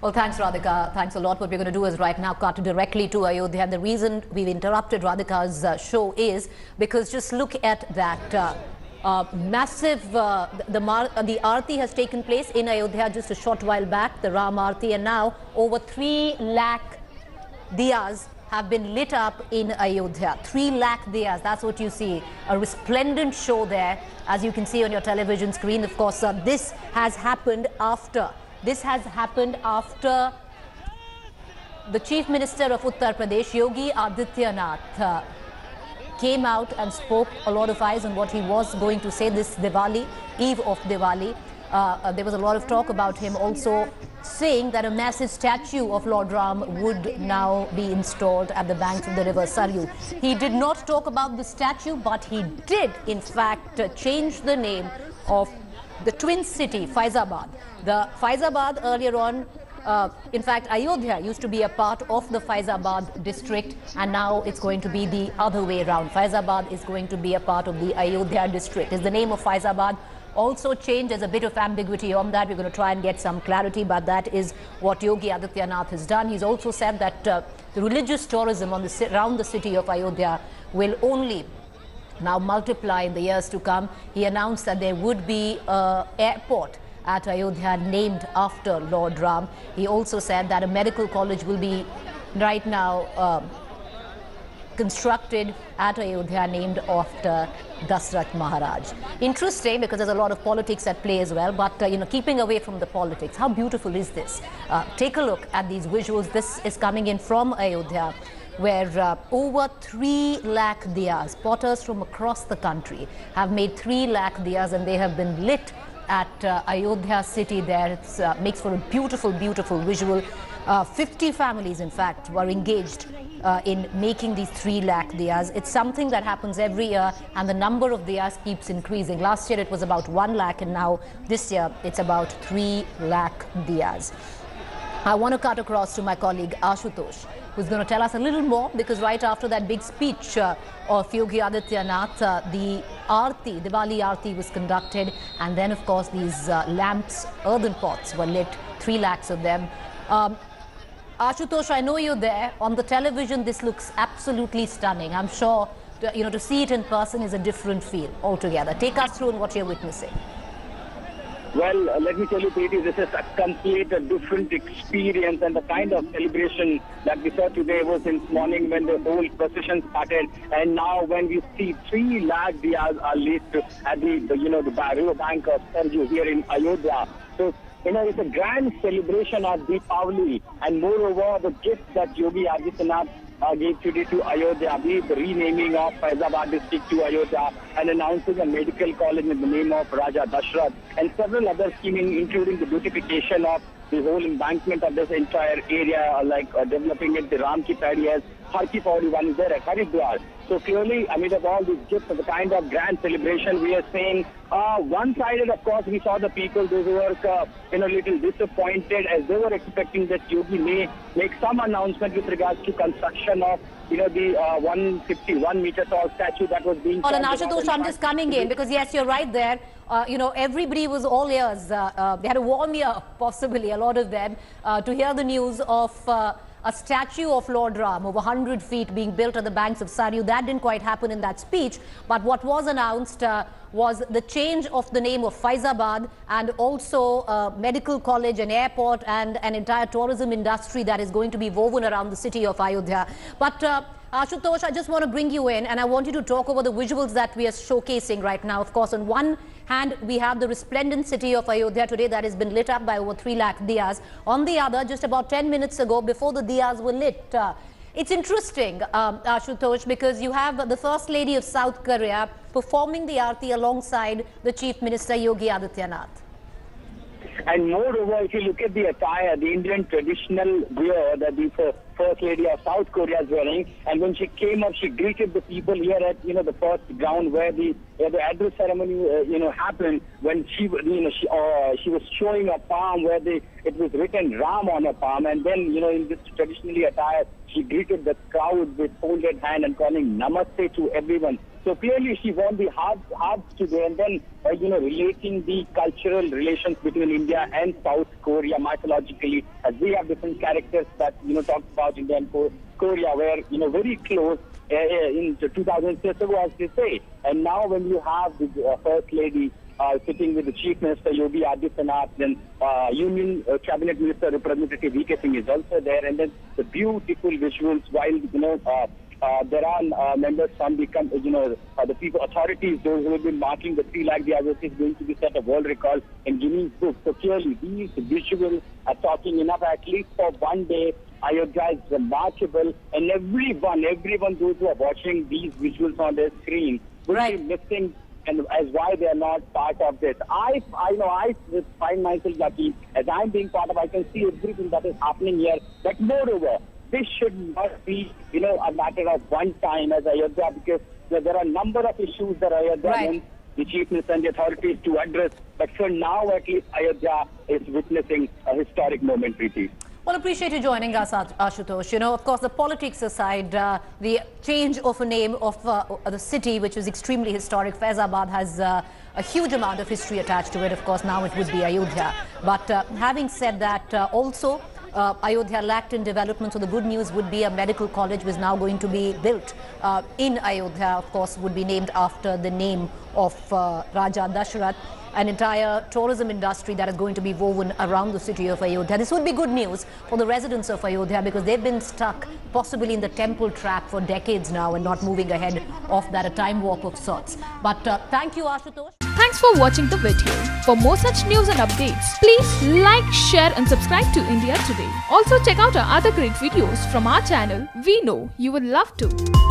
Well, thanks, Radhika. Thanks a lot. What we're going to do is right now cut directly to Ayodhya. And the reason we've interrupted Radhika's show is because just look at that massive, the Aarti has taken place in Ayodhya just a short while back, the Ram Aarti, and now over 3 lakh diyas have been lit up in Ayodhya. 3 lakh diyas, that's what you see. A resplendent show there, as you can see on your television screen. Of course, this has happened after the Chief Minister of Uttar Pradesh, Yogi Adityanath, came out and spoke a lot of eyes on what he was going to say this Diwali, eve of Diwali. There was a lot of talk about him also saying that a massive statue of Lord Rama would now be installed at the banks of the river Saryu. He did not talk about the statue, but he did, in fact, change the name of the twin city, Faizabad. The Faizabad earlier on, in fact, Ayodhya used to be a part of the Faizabad district, and now it's going to be the other way around. Faizabad is going to be a part of the Ayodhya district. Is the name of Faizabad also changed? There's a bit of ambiguity on that. We're going to try and get some clarity, but that is what Yogi Adityanath has done. He's also said that the religious tourism around the city of Ayodhya will only now multiply in the years to come. He announced that there would be an airport at Ayodhya named after Lord Ram. He also said that a medical college will be right now constructed at Ayodhya named after Dashratha Maharaj. Interesting, because there's a lot of politics at play as well, but keeping away from the politics, how beautiful is this? Take a look at these visuals. This is coming in from Ayodhya, where over 3 lakh diyas, potters from across the country, have made 3 lakh diyas, and they have been lit at Ayodhya city there. It makes for a beautiful, beautiful visual. 50 families, in fact, were engaged in making these 3 lakh diyas. It's something that happens every year, and the number of diyas keeps increasing. Last year it was about 1 lakh, and now this year it's about 3 lakh diyas. I want to cut across to my colleague Ashutosh, who's going to tell us a little more, because right after that big speech of Yogi Adityanath, the Aarti, Diwali Aarti was conducted, and then of course these lamps, earthen pots were lit, 3 lakhs of them. Ashutosh, I know you're there. On the television, this looks absolutely stunning. I'm sure to see it in person is a different feel altogether. Take us through on what you're witnessing. Well, let me tell you, Preeti, this is a complete different experience, and the kind of celebration that we saw today was since morning when the whole procession started, and now when we see 3 lakh diyas are lit at the river bank of Saryu here in Ayodhya. So, it's a grand celebration of Deepavali, and moreover, the gift that Yogi Adityanath gave today to Ayodhya, be the renaming of Faizabad district to Ayodhya, and announcing a medical college in the name of Raja Dashratha, and several other scheming, including the beautification of the whole embankment of this entire area, like developing it, the Ram Ki Paidi as Har Ki Paudi one is there at Haridwar. So clearly, amid of all these gifts of the kind of grand celebration we are seeing, one-sided, of course, we saw the people, those who were a little disappointed, as they were expecting that Yogi may make some announcement with regards to construction of the 151-meter tall statue that was being... And Ashutosh, I'm just coming in, because yes, you're right there. Everybody was all ears. They had a warm ear, possibly, a lot of them, to hear the news of a statue of Lord Rama over 100 feet being built at the banks of Saryu. That didn't quite happen in that speech, but what was announced was the change of the name of Faizabad, and also medical college, an airport, and an entire tourism industry that is going to be woven around the city of Ayodhya. But Ashutosh, I just want to bring you in, and I want you to talk over the visuals that we are showcasing right now. Of course, on one hand, we have the resplendent city of Ayodhya today that has been lit up by over 3 lakh diyas. On the other, just about 10 minutes ago, before the diyas were lit, it's interesting, Ashutosh, because you have the First Lady of South Korea performing the Aarti alongside the Chief Minister Yogi Adityanath. And moreover, if you look at the attire, the Indian traditional wear that the First Lady of South Korea is wearing, and when she came up, she greeted the people here at the first ground where the address ceremony happened. When she was showing a palm where it was written Ram on her palm, and then in this traditionally attire, she greeted the crowd with folded hand and calling Namaste to everyone. So clearly she won the hearts today, and then relating the cultural relations between India and South Korea mythologically, as we have different characters that talk about India and Korea, where very close in 2006, as they say. And now when you have the First Lady sitting with the Chief Minister Yogi Adityanath, then Union Cabinet Minister Representative V.K. Singh is also there, and then the beautiful visuals while there are members from the the people authorities, those who will be marking the 3 lakh Ayodhya is going to be set a world record in Guinness Book. So clearly these visuals are talking enough. At least for one day, Ayodhya is remarkable, and everyone those who are watching these visuals on their screen will be missing, and as why they are not part of this. I find myself lucky as I'm being part of. I can see everything that is happening here. But moreover, this should not be, a matter of one time as Ayodhya, because there are a number of issues that Ayodhya wants the Chief Minister and the authorities to address. But for now, at least, Ayodhya is witnessing a historic moment, Preeti. Well, appreciate you joining us, Ashutosh. Of course, the politics aside, the change of a name of the city, which is extremely historic, Faizabad, has a huge amount of history attached to it. Of course, now it would be Ayodhya. But having said that, also, Ayodhya lacked in development, so the good news would be a medical college was now going to be built in Ayodhya. Of course, would be named after the name of Raja Dashratha. An entire tourism industry that is going to be woven around the city of Ayodhya. This would be good news for the residents of Ayodhya, because they've been stuck possibly in the temple trap for decades now and not moving ahead of that, a time warp of sorts. But thank you, Ashutosh. Thanks for watching the video. For more such news and updates, please like, share and subscribe to India Today. Also check out our other great videos from our channel. We know you will love to.